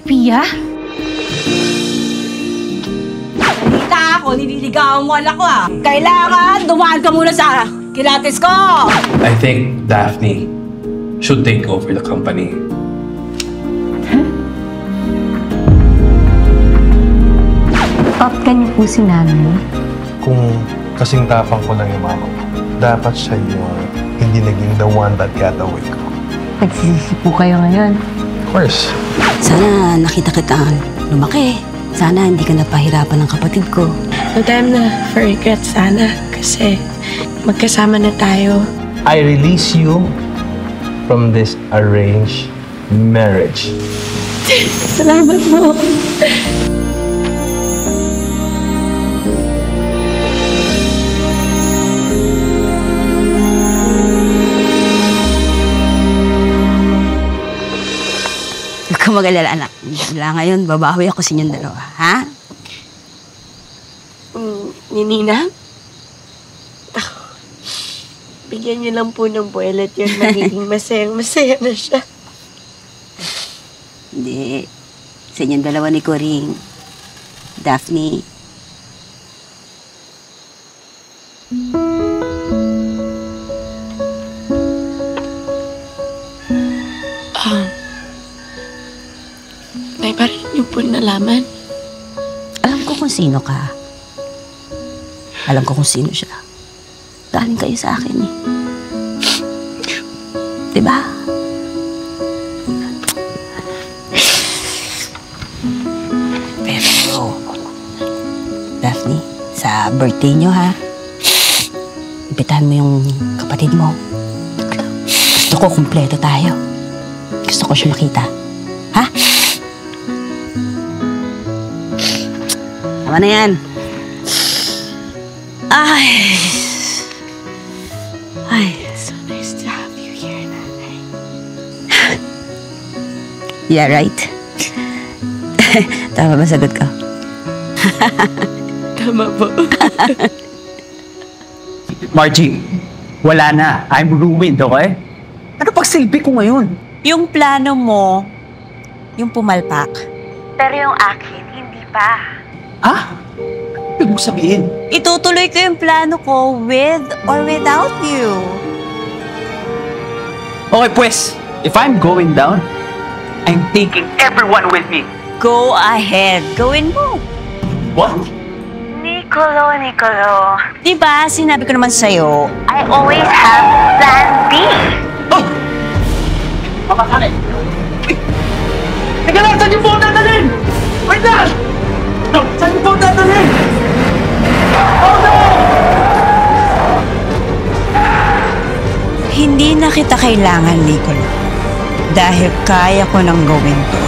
Pia? Balita ako, nililigawan mo anak ko ah. Kailangan dumaan ka muna sa kilates ko. I think Daphne should take over the company. Top ka niyo po si nanay. Kung kasing tapang ko lang yung mama ko, dapat siya yung hindi naging the one that got away ko. Nagsisisi po kayo ngayon. Of course. Sana nakita kita lumaki. Sana hindi ka napahirapan ng kapatid ko. No time na for regret sana kasi magkasama na tayo. I release you from this arranged marriage. Salamat mo. Huwag ka mag-alala, anak. Wala ngayon, babawi ako sa inyong dalawa, ha? Ni Nina? Ako, bigyan niyo lang po ng buwelat yun. Magiging masaya na siya. Hindi. Sa inyong dalawa ni Coring. Daphne. May parang niyo po nalaman. Alam ko kung sino ka. Alam ko kung sino siya. Galing kayo sa akin eh. Diba? Pero, Daphne, sa birthday nyo ha, imbitahan mo yung kapatid mo. Gusto ko kumpleto tayo. Gusto ko siya makita. Ha? Tama na yan. Ay. So nice to have you here, Nanay. Yeah, right? Tama ba sagot ko? Tama po. Margie, wala na. I'm ruined, okay? Ano pagsilbi ko ngayon? Yung plano mo, yung pumalpak. Pero yung akin, hindi pa. Ha? Ibig mo sabihin? Itutuloy ko yung plano ko with or without you. Okay, pues, if I'm going down, I'm taking everyone with me. Go ahead. Gawin mo. What? Nicolo. Diba, sinabi ko naman sa'yo, I always have plan B. Oh! Mamakanay! Teka lang, saan yung phone dadalhin? Wait lang! No, saan yung phone dadalhin? Oh no! Hindi na kita kailangan, Nicolo. Dahil kaya ko nang gawin to.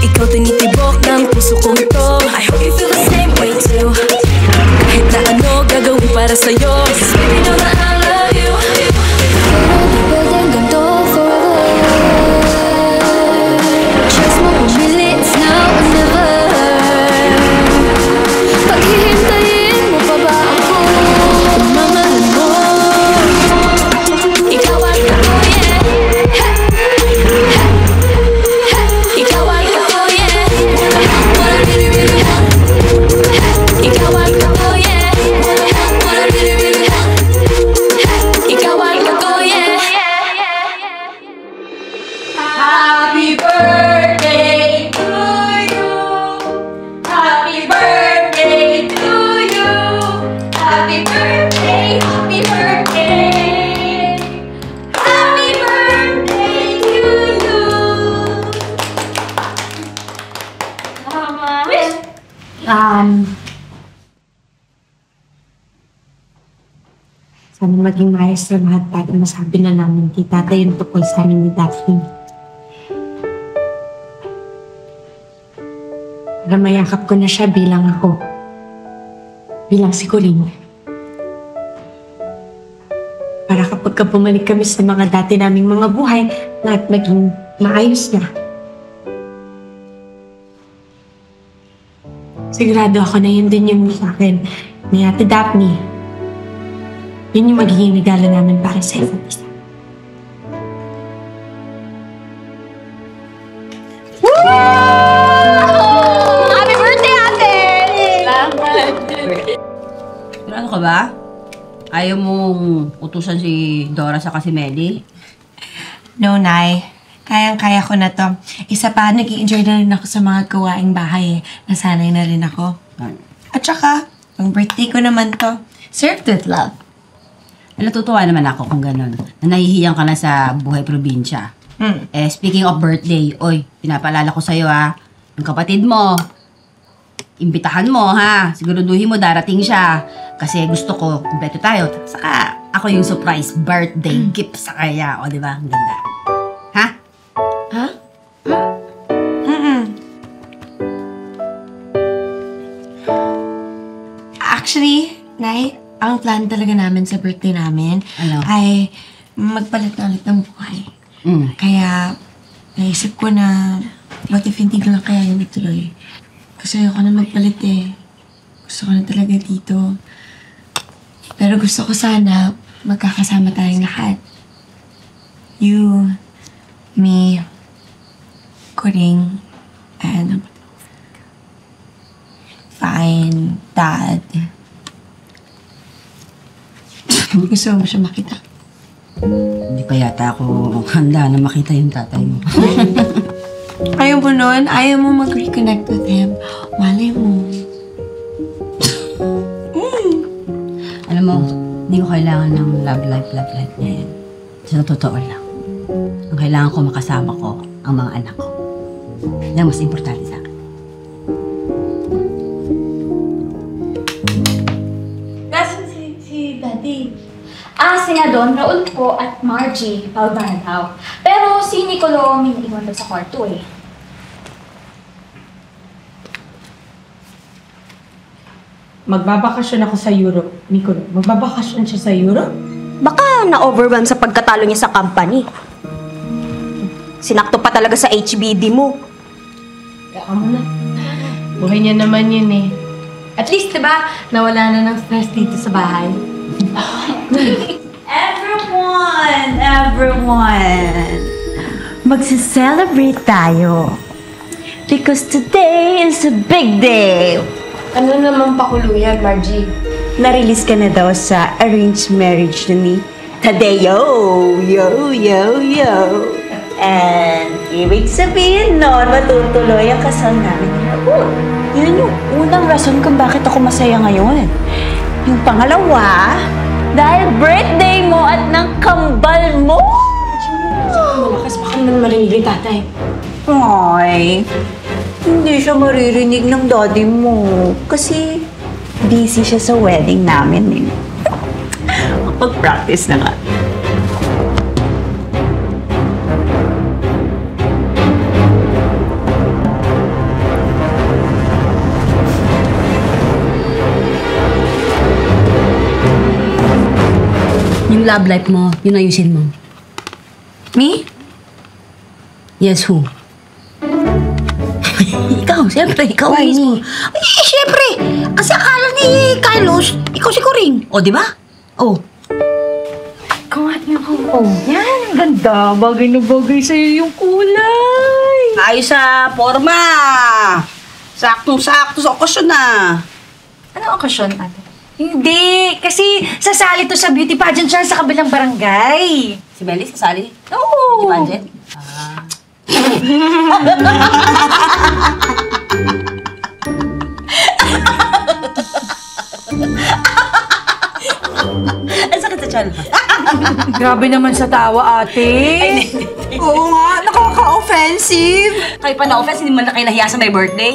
Ikaw tinitibok ng puso kong to. I hope you feel the same way too. Kahit na ano gagawin para sa'yo, just baby know that I love you. Hindi pwedeng ganito forever. Trust mo, pumili, it's now or never. Paghihintayin mo pa ba ako? Mamahalin mo. Ikaw at ako, yeah. Ikaw at ako, yeah. What I really, really want. Ikaw at ako, yeah. What I really, really want. Ikaw at ako, yeah. Happy birthday to you. Happy birthday to you. Happy birthday, happy birthday. Happy birthday to you. Sana maging maayos na lahat para masabi na namin kay tatay yung tungkol sa amin ni Daphne. Para mayakap ko na siya bilang ako. Bilang si Coring. Para kapag bumalik kami sa mga dati naming mga buhay, lahat maging maayos na. Sigurado ako na yun din yung sa akin ni Ate Daphne. Yun yung magiging regalo namin para sa isa't isa. Happy birthday, ate! Ano ka ba? Ayaw mong utusan si Dora sa si Melly? No, Nay. Kayang-kaya ko na to. Isa pa, nag-i-enjoy na rin ako sa mga gawaing bahay. Nasanay na rin ako. At saka, ang birthday ko naman to. Served with love. Natutuwa naman ako kung gano'n. Na nahihiyang ka na sa buhay probinsya. Speaking of birthday, oy, pinapaalala ko sa'yo yung kapatid mo, imbitahan mo ha. Siguraduhin mo darating siya. Kasi gusto ko, kumpleto tayo. Saka ako yung surprise birthday gift sa kanya. O, di ba? Ang ganda. Ha? Ha? Actually, Nay, ang plan talaga namin sa birthday namin ay magpalit na ulit ng buhay. Kaya, naisip ko na what if hindi ko lang kaya yung ituloy. Kasi ayoko na magpalit eh. Gusto ko na talaga dito. Pero gusto ko sana magkakasama tayong lahat. You, me, Kuring, and Fine, Dad. Gusto mo siya makita? Hindi pa yata ako handa na makita yung tatay mo. Ayaw mo nun? Ayaw mo mag-reconnect with him? Malay mo. Alam mo, hindi ko kailangan ng love life niya yan. Sa totoo lang. Ang kailangan ko makasama ko ang mga anak ko. Yan ang mas importante sa akin. Nasaan si Daddy? Sina Don, Raul po at Margie, Palbanaw. Pero si Nicolo, may naiwan daw sa kwarto eh. Magbabakasyon ako sa Europe, Nicolo. Magbabakasyon siya sa Europe? Baka na-overwhelm sa pagkatalo niya sa company. Sinakto pa talaga sa HBD mo. Kaya mo na. Buhay niya naman yun eh. At least, diba, nawala na ng stress dito sa bahay. Everyone! Magsi-celebrate tayo. Because today is a big day. Ano naman pakuluyan, Margie? Na-release ka na daw sa arranged marriage ni Tadeo. Yo, yo, yo. And ibig sabihin nun, matutuloy ang kasal namin ni Raul. Yun yung unang rason kung bakit ako masaya ngayon. Yung pangalawa, dahil birthday mo at ng kambal mo! Malakas pa ka naman marinig, tatay. Ay, hindi siya maririnig ng daddy mo. Kasi busy siya sa wedding namin eh. Mag-practice na nga. Yung love life mo, yun ayusin mo. Me? Yes, who? Ikaw, siyempre, ikaw mismo. Ay, siyempre! Kasi akala ni Carlos, ikaw si Coring. O, di ba? O. Ikaw nga yung yan, ang ganda. Bagay na bagay sa'yo yung kulay. Ayos sa forma. Saktong-sakto sa okasyon na. Anong okasyon, ate? Hindi, kasi sasali to sa beauty pageant siya sa kabilang barangay. Si Melis, kasali? Oo. Beauty pageant? Ang sakit sa tiyan. Grabe naman sa tawa, ate. Oo nga, nakaka-offensive. Kayo pa na-offense, hindi man na kayo nahiya sa my birthday.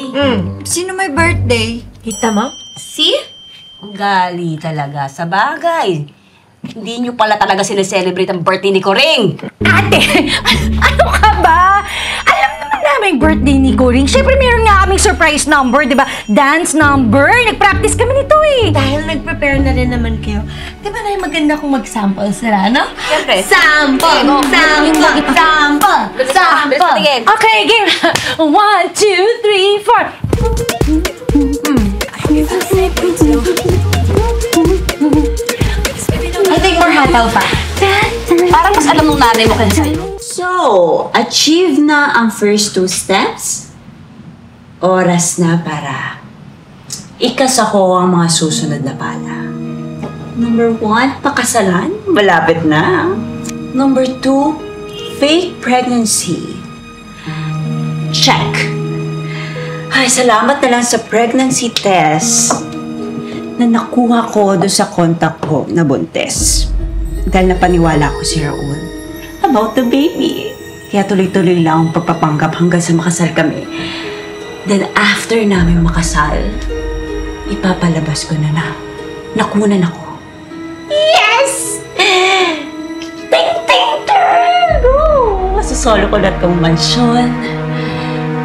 Sino may birthday? Kita mo? See? Ang gali talaga. Sa bagay. Hindi nyo pala talaga sineselebrate ang birthday ni Coring. Ate, ano ka ba? Alam naman namin birthday ni Coring. Siyempre, meron nga kaming surprise number, di ba? Dance number. Nag-practice kami nito eh. Dahil nag-prepare na rin naman kayo, di ba na maganda kung mag-sample sila, no? Siyempre. Sample! Sample! Sample! Sample! Okay, game. 1, 2, 3, 4. take more hataw pa. Parang mas alam nung nanay mo kaysa sa'yo. So, achieve na ang first 2 steps? Oras na para ikasako ang mga susunod na pala. Number 1, pakasalan. Malapit na. Number 2, fake pregnancy. Check. Ay, salamat na lang sa pregnancy test na nakuha ko doon sa contact ko na buntis. Dahil napaniwala ko si Raul about the baby. Kaya tuloy-tuloy lang ang pagpapanggap hanggang sa makasal kami. Then after namin makasal, ipapalabas ko na nakunan ako. Yes! Ting-ting-ting! Oh, masasolo ko na itong mansyon.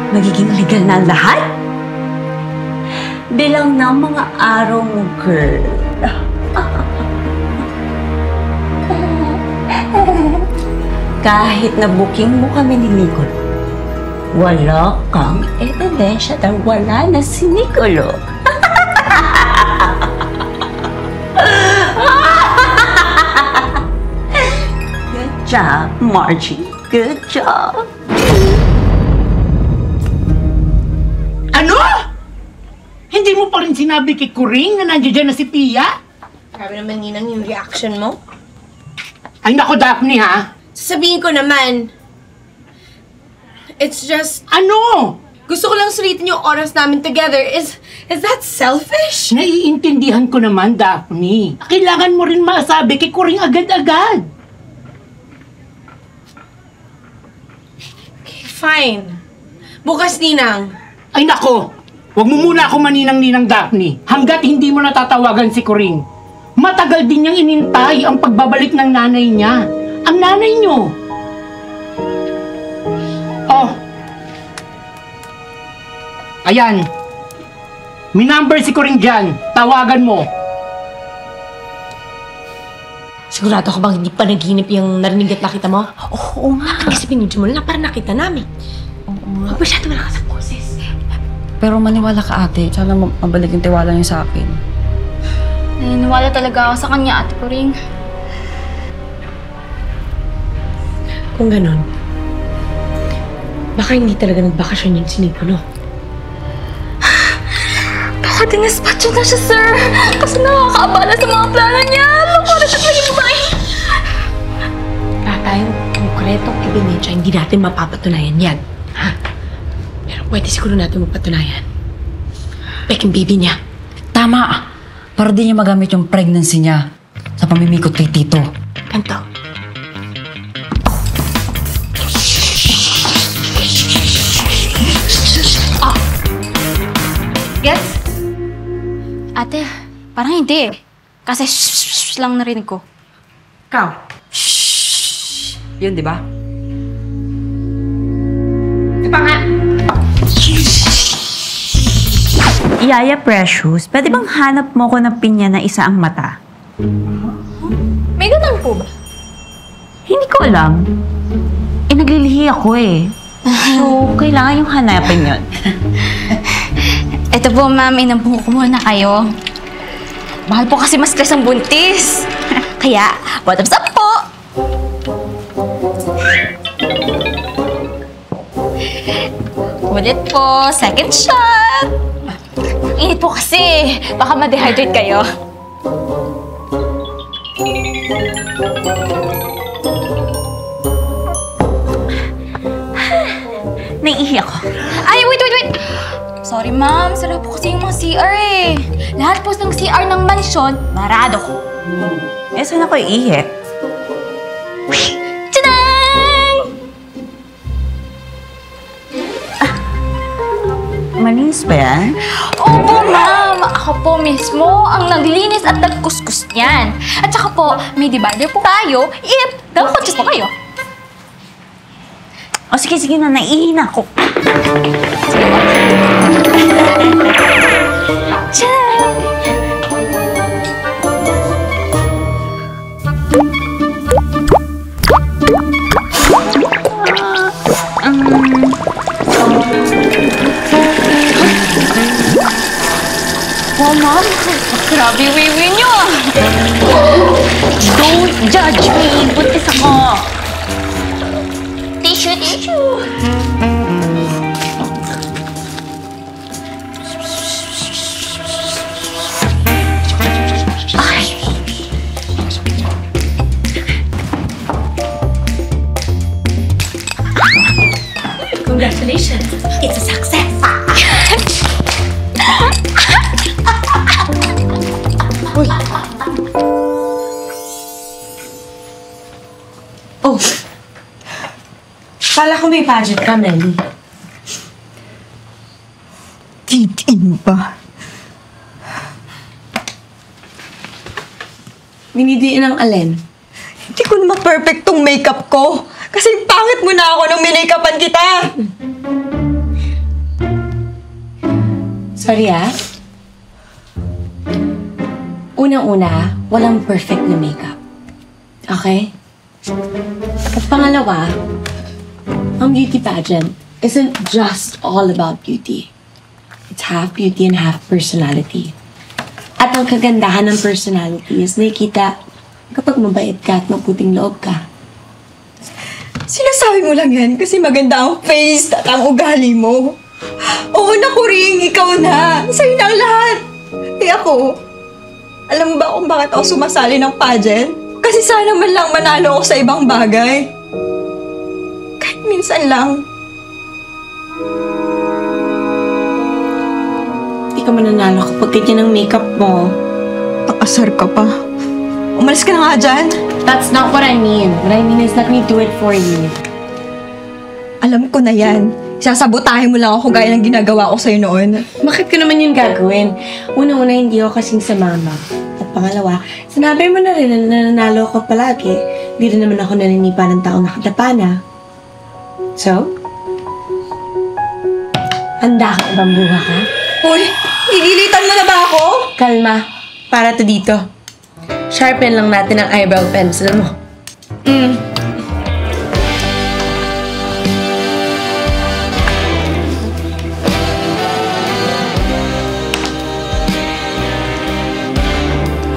Magiging legal na ang lahat. Bilang ng mga araw mo, girl. Kahit na booking mo kami ni Nicolo, wala kang ebidensya na wala na si Nicolo. Good job, Margie. Good job. Ano? Hindi mo pa rin sinabi kay Kuring na nandiyan na si Pia? Grabe naman, Ninang, yung reaction mo. Ay nako, Daphne, ha? Sasabihin ko naman. It's just... Ano? Gusto ko lang sulitin yung oras namin together. Is that selfish? Naiintindihan ko naman, Daphne. Kailangan mo rin masabi kay Kuring agad-agad. Okay, fine. Bukas, Ninang. Ay nako, huwag mo muna ako maninang-ninang, Daphne, hanggat hindi mo natatawagan si Kuring. Matagal din niyang inintay ang pagbabalik ng nanay niya. Ang nanay niyo. Oh. Ayan. May number si Kuring dyan. Tawagan mo. Sigurado ka bang hindi pa naginip yung narinig at nakita mo? Oo nga. Kasi pinidyo mo lang para nakita namin. Oo nga. Huwag masyado malakas ang boses. Pero maniwala ka, ate. Sana mabalik yung tiwala niya sa akin. Naniniwala talaga ako sa kanya, Ate Kuring. Kung ganon, baka hindi talaga nagbakasyon yung si Nicolo. Baka dinispatcho na siya, sir. Kasi nakakaabala sa mga plano niya. Baka siya pa yung babae. Wala tayong konkretong ebidensya, hindi natin mapapatunayan yan. Ha? Pero pwede siguro natin mapatunayan. Peking baby niya. Tama! Para di niya magamit yung pregnancy niya sa pamimikot kay Tito. Ganto. Gets? Ate, parang hindi eh. Kasi shh lang narinig ko. Ikaw? Shhh! Yun, di ba? Ito pa nga. Yaya Precious, pwede bang hanap mo ko ng pinya na isa ang mata? May ganun po ba? Hindi ko alam. Naglilihi ako eh. So, kailangan yung hanapin yun. Ito po, ma'am. Inabuho ko muna kayo. Mahal po kasi mas ang buntis. Kaya, bottoms up po! Ulit po. Second shot. Init po kasi. Baka ma-dehydrate kayo. Naiihi ako. Ay, wait! Sorry, ma'am. Sarap po kasi yung mga CR eh. Lahat po ng CR ng mansyon, marado ko. Eh, saan ako iihi? Malinis ba yan? Opo, ma'am. Ako po mismo ang naglilinis at nagkuskus niyan. At saka po, may divider po tayo if nakakonsyos po kayo. O sige na, naiihi na ako. Wow, ma'am. Grabe yung wiwi niyo. Judge me! Buntis ako! Tissue! Congratulations! It's a success! Uy! Oh! Kala ko may pageant ka, Melly. Titin ba? Binidiin ang alin? Hindi ko naman perfect tong makeup ko. Kasi pangit mo na ako nung minake-upan kita. Sorry Unang-una, walang perfect na makeup. Okay? At pangalawa, ang beauty pageant isn't just all about beauty. It's half beauty and half personality. At ang kagandahan ng personality is nakikita kapag mabait ka at maputing loob ka. Sinasabi mo lang yan kasi maganda ang face at ang ugali mo. Oo na, Kuring, ikaw na. Sa'yo na ang lahat. Eh ako, alam mo ba kung bakit ako sumasali ng pageant? Kasi sana man lang manalo ako sa ibang bagay. Kahit minsan lang. Hindi ka mananalo kapag ganyan ang makeup mo. Pakasar ka pa. Umalis ka na nga dyan. That's not what I mean. What I mean is let me do it for you. Alam ko na yan. Sasabotahin mo lang ako gaya ng ginagawa ko sa'yo noon. Bakit ko naman yun gagawin? Una-una, hindi ako kasing sa mama. At pangalawa, sinabi mo na rin na nananalo ako palagi. Hindi rin naman ako naninipa ng taong nakadapa na. So? Handa ka bang buha ka? Uy, gigilitan mo na ba ako? Kalma. Para to dito. Sharpen lang natin ang eyebrow pencil mo.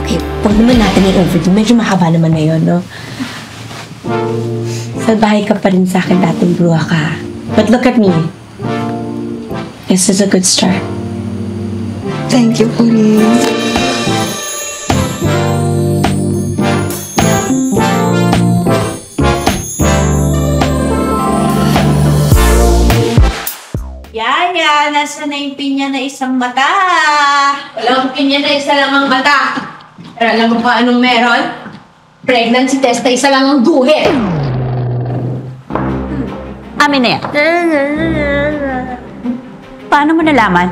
Okay, huwag naman natin i-overdo. Medyo mahaba naman na yun, no? Salbahay ka pa rin sa akin dating bruha ka. But look at me. This is a good start. Thank you, Kuring. Yaya, nasa na yung pinya na isang mata? Walang pinya na isa lang ang mata. Pero alam mo pa anong meron? Pregnancy test na isa lang ang guhit. Amin na yan. Paano mo nalaman?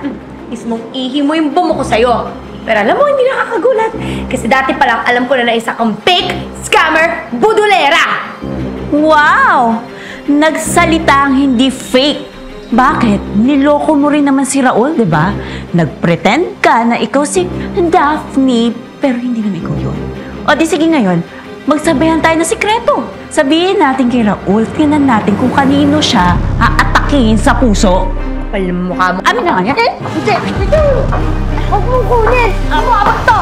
Mismong ihi mo yung bumuko sa'yo. Pero alam mo, hindi nakakagulat. Kasi dati pa lang alam ko na isa kang fake, scammer, budulera. Wow! Nagsalita ang hindi fake. Bakit? Niloko mo rin naman si Raul, di ba? Nagpretend ka na ikaw si Daphne, pero hindi naman ikaw yun. O di sige ngayon, magsabihan tayo ng sikreto. Sabihin natin kay Raul, tingnan natin kung kanino siya aatakihin sa puso. Kapal mo mukha mo. Amin na nga yan. Hindi! Huwag mong kunin! Ako, abag to!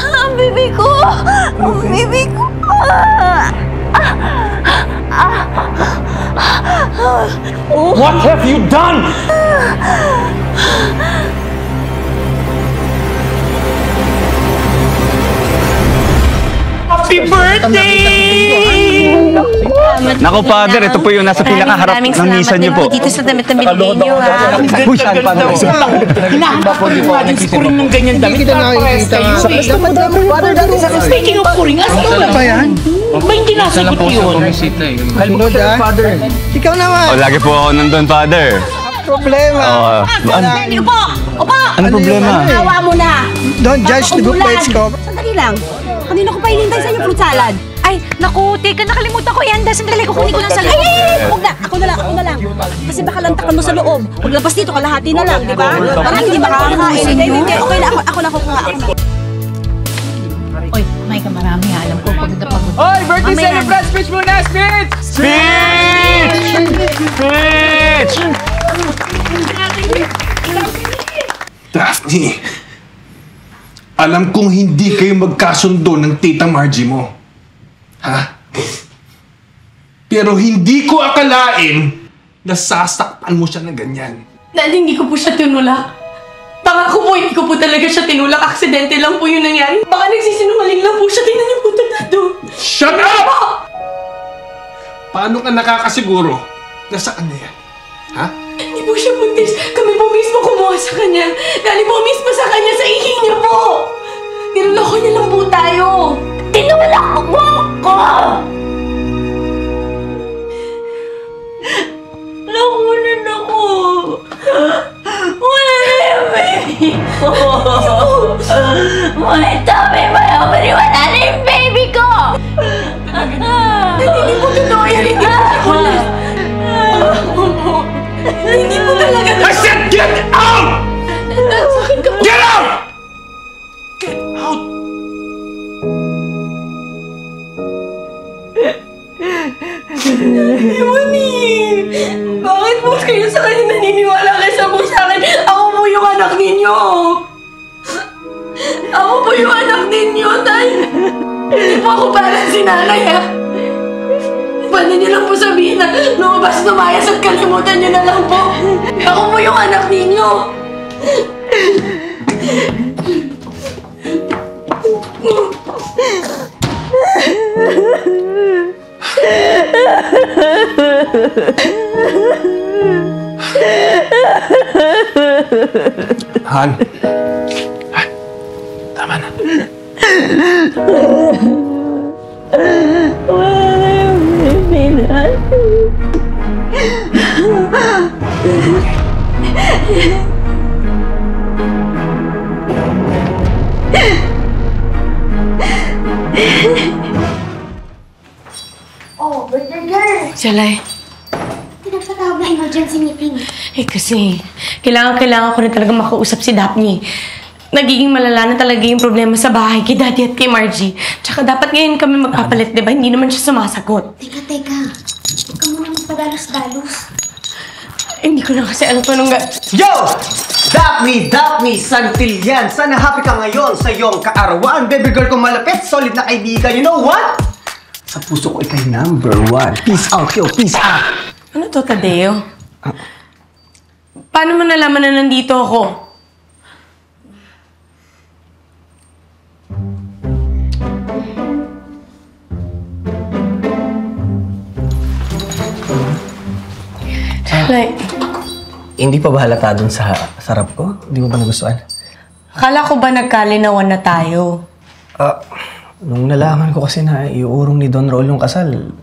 Ang bibi ko! Ang bibi ko! What have you done? Happy birthday! Nako, Father, ito po yung nasa pinakaharap ng misa niyo po. Dito sa damit na binigay niyo, ha? Uy, saan pa na ito? Hinahanap ko natin si Kuring ng ganyan damit. Speaking of Kuring, asan na ba yan? Ba hindi nasagot yun? Father. Ikaw naman. Oh, lagi po ako nandun, Father. Problema. Upo! Upo! Ano problema? Awa mo na! Don't judge the book by its cover. Sandali lang. Kanino ko pa hinintay sa inyo fruit salad? Ay, naku, teka, nakalimutan ko ihanda. Sandali, kukunin ko lang sa loob. Huwag na! Ako na lang. Kasi baka lantakan mo sa loob. Paglabas dito, kalahati na lang, di ba? Parang hindi makakakain. Hindi. Okay na, ako na kukuha. Oy, may ka marami ha. Alam ko, pagod na pagod. Oy, birthday celebrant! Speech muna! Speech! Speech! Speech! Daphne, alam kong hindi kayo magkasundo ng tita Margie mo. Ha? Pero hindi ko akalain na sasaktan mo siya ng ganyan. Dad, hindi ko po siya tinulak. Pangako po, hindi ko po talaga siya tinulak. Aksidente lang po yung nangyari. Baka nagsisinungaling lang po siya. Tingnan niyo po ito, Dado. Shut up! Paano ka nakakasiguro na sa kanya yan? Ha? Hindi po siya buntis. Kami po mismo kumuha sa kanya. Galing po mismo sa kanya sa ihi niya po. Niloloko niya lang po tayo. Tinulak mo ko! Nakunan ako. Wala na yung baby ko. May dami mayaman. Wala na yung baby ko. Hindi po totoo yan. Hindi po totoo. Hindi po talaga totoo. I said get out! Get out! Get out! Mami! Bakit po kayo sa kanya naniniwala kaysa po sa akin? Ako po yung anak ninyo! Ako po yung anak ninyo, Tay! Hindi po ako parang si nanay, ha? Pwede niyo lang po sabihin na lumabas lumayas at kalimutan niyo na lang po. Ako po yung anak ninyo! Han. Han. Tama na. Wala na yung baby natin. Oh, birthday girl! Jalay. Pinagpatawag na emergency meeting. Eh kasi, kailangan ko na talaga makausap si Daphne. Nagiging malala na talaga yung problema sa bahay kay Daddy at kay Margie. Tsaka dapat ngayon kami magpapalit, di ba? Hindi naman siya sumasagot. Teka. Huwag ka muna magpadalos-dalos. Hindi ko na kasi alam pa nung Yo! Daphne Santillan! Sana happy ka ngayon sa iyong kaarawan. Baby girl kong malapit, solid na kaibigan. You know what? Sa puso ko ikay number 1. Peace out, yo! Peace out! Ano to, Tadeo? Paano mo nalaman na nandito ako? Like, Hindi pa ba halata dun sa sarap ko? Hindi mo ba nagustuhan? akala ko ba nagkalinawan na tayo? Nung nalaman ko kasi na iuurong ni Don Raul yung kasal,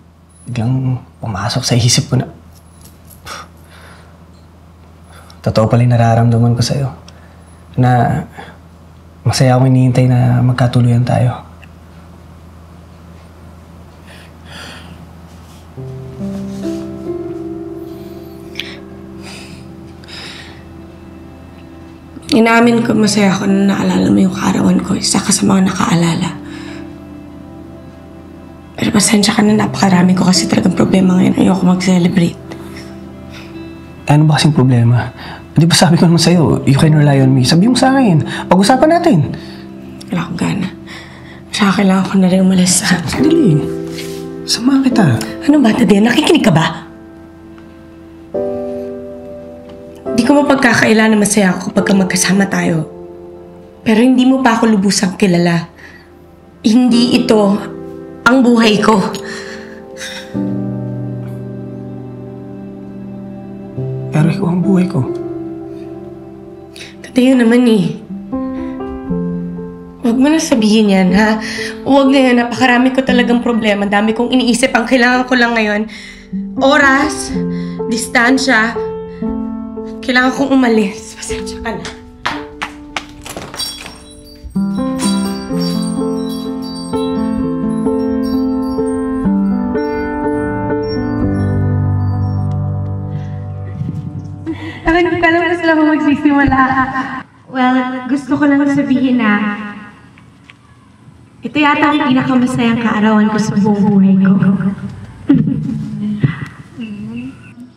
biglang pumasok sa isip ko na totoo pala yung nararamdaman ko sa'yo. Na masaya akong hinihintay na magkatuluyan tayo. Inaamin ko masaya ako na naalala mo yung kaarawan ko. Isa ka sa mga nakaalala. Pero pasensya ka na, napakarami ko kasi talagang problema ngayon. Ayoko mag-celebrate. Ano ba kasing problema? Di ba sabi ko naman sa'yo, you can rely on me. Sabi mo sa akin, pag-usapan natin. Wala akong gana. Saka kailangan ko na rin umalis. Sadali. Samahan kita. Ano ba, Tadeo? Nakikinig ka ba? Di ko mapagkakaila na masaya ako kapag magkasama tayo. Pero hindi mo pa ako lubusang kilala. Hindi ito ang buhay ko. Pero ikaw ang buhay ko. Tatayo naman eh. Huwag mo na sabihin yan, ha? Huwag na yan. Napakarami ko talagang problema. Dami kong iniisip. Ang kailangan ko lang ngayon, oras, distansya. Kailangan kong umalis. Pasensya ka na. Kailan pa sila magsisimula? Well, gusto ko lang sabihin na ito yata ang pinakamasayang kaarawan ko sa buong buhay ko.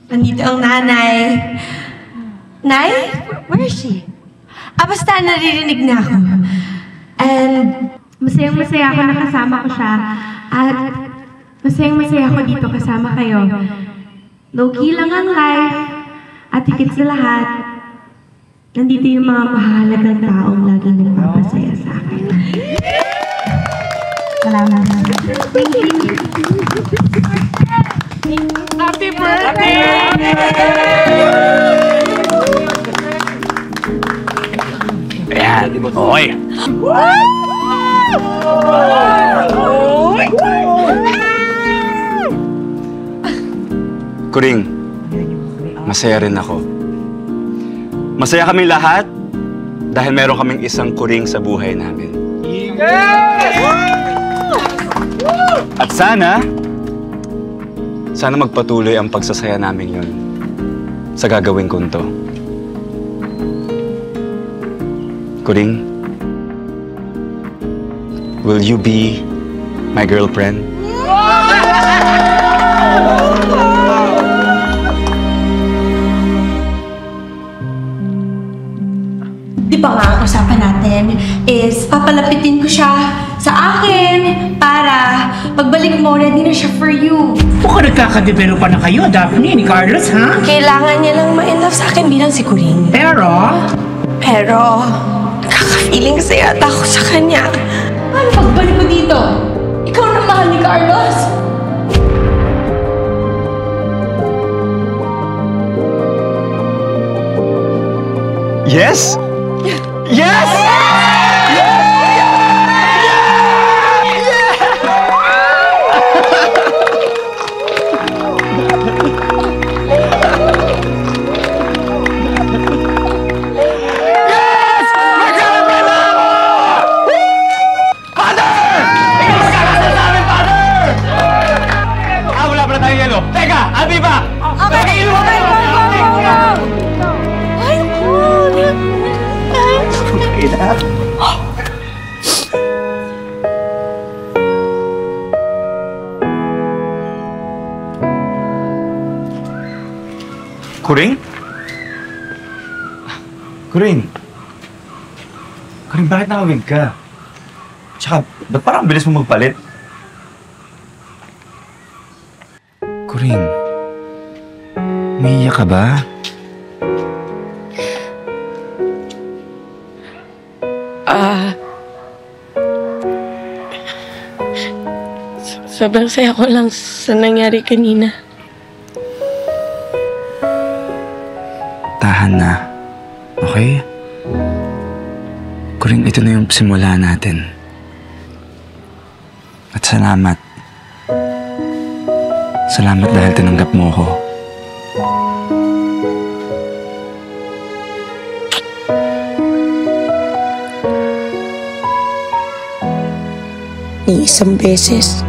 Nandito ang nanay. Nay? Where is she? Basta naririnig na ako. And masayang-masaya ako na kasama ko siya. At masayang-masaya ako dito kasama kayo. Low-key lang ang life. At higit sa lahat, nandito yung mga mahalagang taong laging nagpapasaya sa akin. Salamat. Thank you. Happy birthday! Ayan, okay. Kuring, masaya rin ako. Masaya kaming lahat dahil meron kaming isang kuring sa buhay namin. At sana magpatuloy ang pagsasaya namin yun sa gagawin kong to. Kuring, will you be my girlfriend? Di ba nga ang usapan natin is papalapitin ko siya sa akin para pagbalik mo, ready na siya for you. Mukhang nagkakadevelop pa na kayo, Daphne ni Carlos, ha? Kailangan niya lang ma-in-love sa akin bilang si Kuring. Pero, nakaka-feeling kasi yata ako sa kanya. Ano pagbalik ko dito? Ikaw na mahal ni Carlos. Yes! Yes! Teka! Aviva! Okay, Ay, Kuring? Kuring? Kuring, bakit nakawig ka? Tsaka, ba't parang bilis mo magpalit? Kuring, umiiyak ka ba? Sobrang saya ko lang sa nangyari kanina. Tahan na, okay? Kuring, ito na yung simula natin. At salamat. Salamat dahil tinanggap mo ko. Ni isang beses,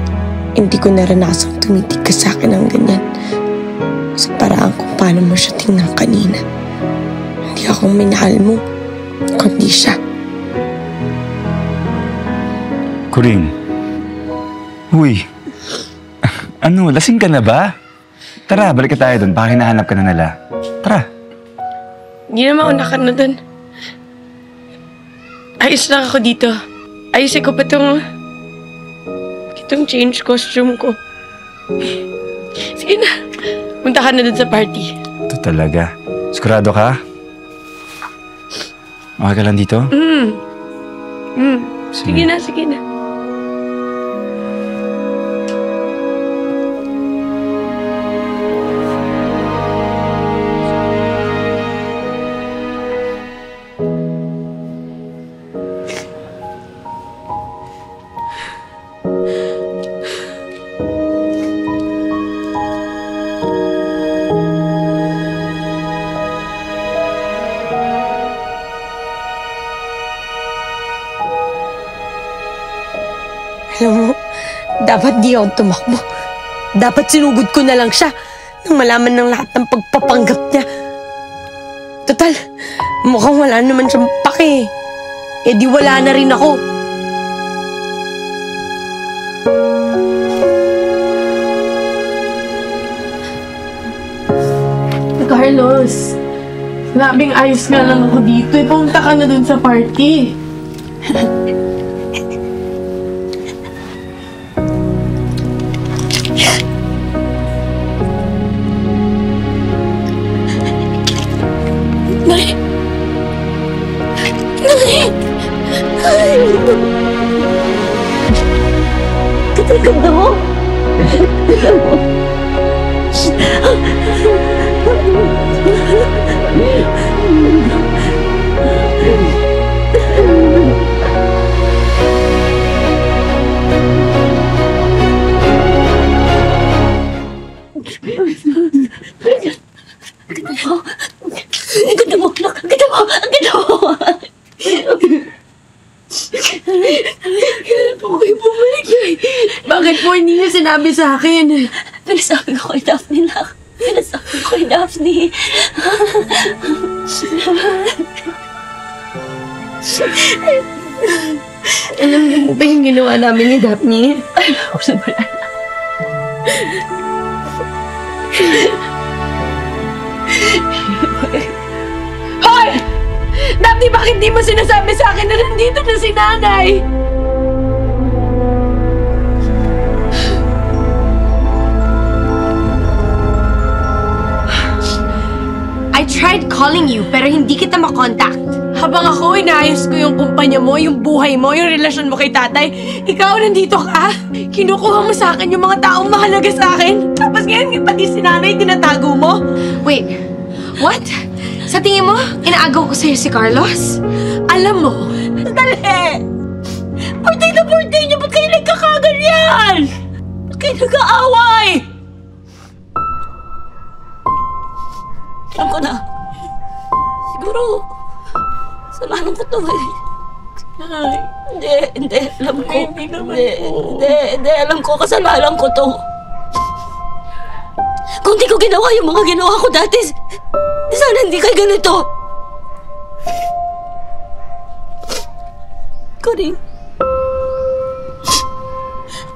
hindi ko naranasang tumitig ka sa akin ng ganyan. Sa paraan kung paano mo siya tingnan kanina. Hindi ako minahal mo, kundi siya. Kuring. Uy. Ano, lasing ka na ba? Tara, balik ka tayo doon. Baka hinahanap ka na nila. Tara. Hindi naman ako nakano dun. Ayos lang ako dito. Ayusin ko pa itong change costume ko. Sige na. Punta ka na dun sa party. Ito talaga. Sigurado ka? Okay ka lang dito? Sige na, sige na. Alam mo, dapat di ako tumakbo. Dapat sinugod ko na lang siya nang malaman ng lahat ng pagpapanggap niya. Total, mukhang wala naman siyang pake. Eh di wala na rin ako. Carlos, Labing ayos nga lang ako dito. Pumunta ka na dun sa party. Nay! Nay! Ay! Ganda mo! Ganda mo! Ganda mo! Ganda mo! Ganda mo! Kailan po kayo bumalik? Bakit po hindi niyo sinabi sa akin? Pinasabi ko kay Daphne na. Pinasabi ko kay Daphne. Alam niyo po ba yung ginawa namin ni Daphne? Ako na wala na. Hoy! Daphne, bakit di mo sinasabi sa akin na nandito na si nanay? I tried calling you pero hindi kita makontakt. Habang ako inaayos ko yung kumpanya mo, yung buhay mo, yung relasyon mo kay tatay, ikaw nandito ka. Kinukuha mo sa akin yung mga taong mahalaga sa akin. Tapos ngayon, pati si nanay tinatago mo. Wait, what? Sa tingin mo, inaagaw ko sa'yo si Carlos? Alam mo, Dali! Birthday na birthday niyo! Ba't kayo nagkakaganyan? Ba't kayo nag-aaway? Alam ko na. Siguro, salanan ko to eh. Ay, hindi. Alam ko. Hindi. Alam ko, kasalanan ko to. Kung di ko ginawa yung mga ginawa ko dati, sana hindi kayo ganito. Corinne,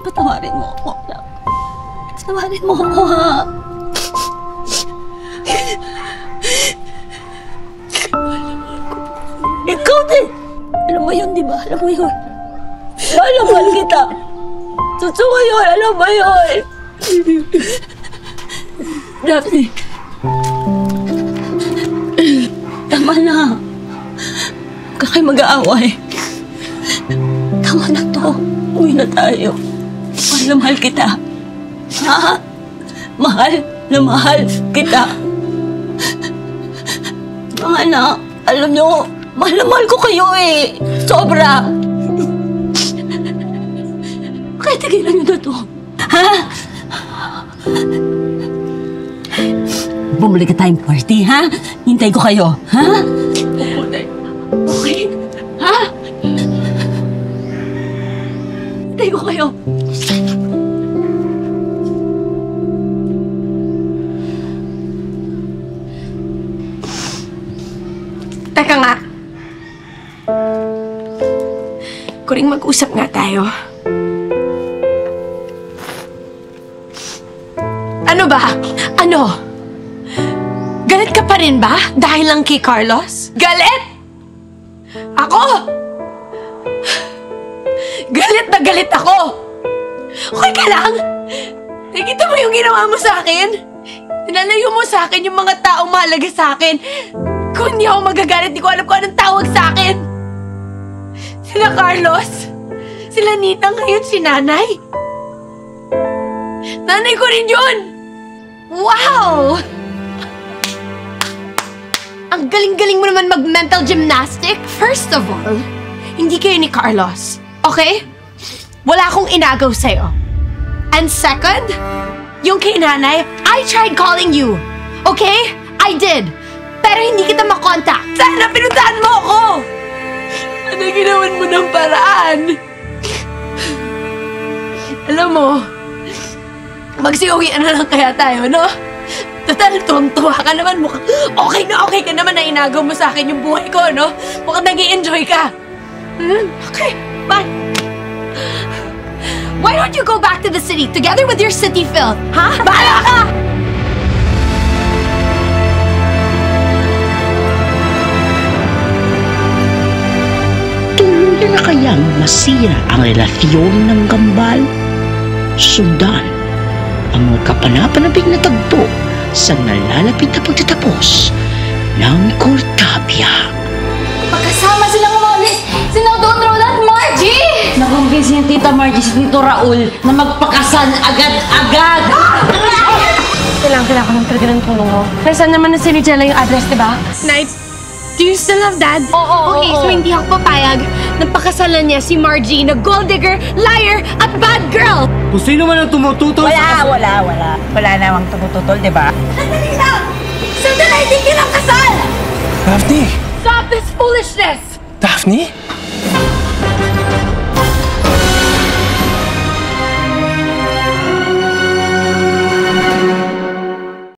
patawarin mo ako. Patawarin mo ako, ha? Ikaw din! Alam mo yun, di ba? Alam mo yun. Mahal kita. Totoo yun, alam mo yun. Daphne. Tama na. Huwag ka kayo mag-aaway. Tama na to. Uwi na tayo. Mahal na mahal kita. Ha? Mahal na mahal kita. Mga anak, alam nyo, mahal na mahal ko kayo eh. Sobra. Kaya tigilan nyo na to. Ha? Bumalik ka tayong party, ha? Hintay ko kayo, ha? Okay? Ha? Hintay ko kayo. Teka nga. Kuring mag-usap nga tayo. Ano ba? Ano? Galit ka pa rin ba? Dahil lang kay Carlos? Galit? Ako? Galit na galit ako! Okay ka lang? Nakita mo yung ginawa mo sa akin? Nilalayo mo sa akin yung mga taong mahalaga sa akin. Kung hindi ako magagalit, di ko alam kung anong tawag sa akin. Sila Carlos. Sila Nina, ngayon si Nanay. Nanay ko rin yun! Wow! Ang galing-galing mo naman mag-mental gymnastic. First of all, hindi kayo ni Carlos. Okay? Wala akong inagaw sa'yo. And second, yung kay Nanay, I tried calling you. Okay? I did. Pero hindi kita makontak. Sana pinuntahan mo ako! Ano ginawan mo ng paraan? Alam mo, magsiuwian na lang kaya tayo, no? Total, tuwang-tuwa ka naman. Mukhang okay ka naman na inagaw mo sa akin yung buhay ko, no? Mukhang nag-i-enjoy ka. Okay, bye. Why don't you go back to the city together with your city filth? Ha? Bahala ka! Posible na kayang masira ang relasyon ng Gambal? Sundan ang mga kapanapanabik na tagpo sa nalalapit na pagtatapos ng Cortapia. Pagkasama silang umalis, sina Don Raul at Margie! Nakumbinsi yung Tita Margie si Tito Raul na magpakasal agad-agad! Kailangan ko ng talaga ng tulong mo. Nasaan naman na sinigela yung address, diba? Night, do you still have Dad? Oo, Okay, so hindi ako papayag. Nagpakasalan niya si Margie na gold digger, liar, at bad girl! Kung sino man ang tumututol Wala. Wala namang tumututol, di ba? Sandali lang! Sandali, hindi kilang kasal! Daphne! Stop this foolishness! Daphne?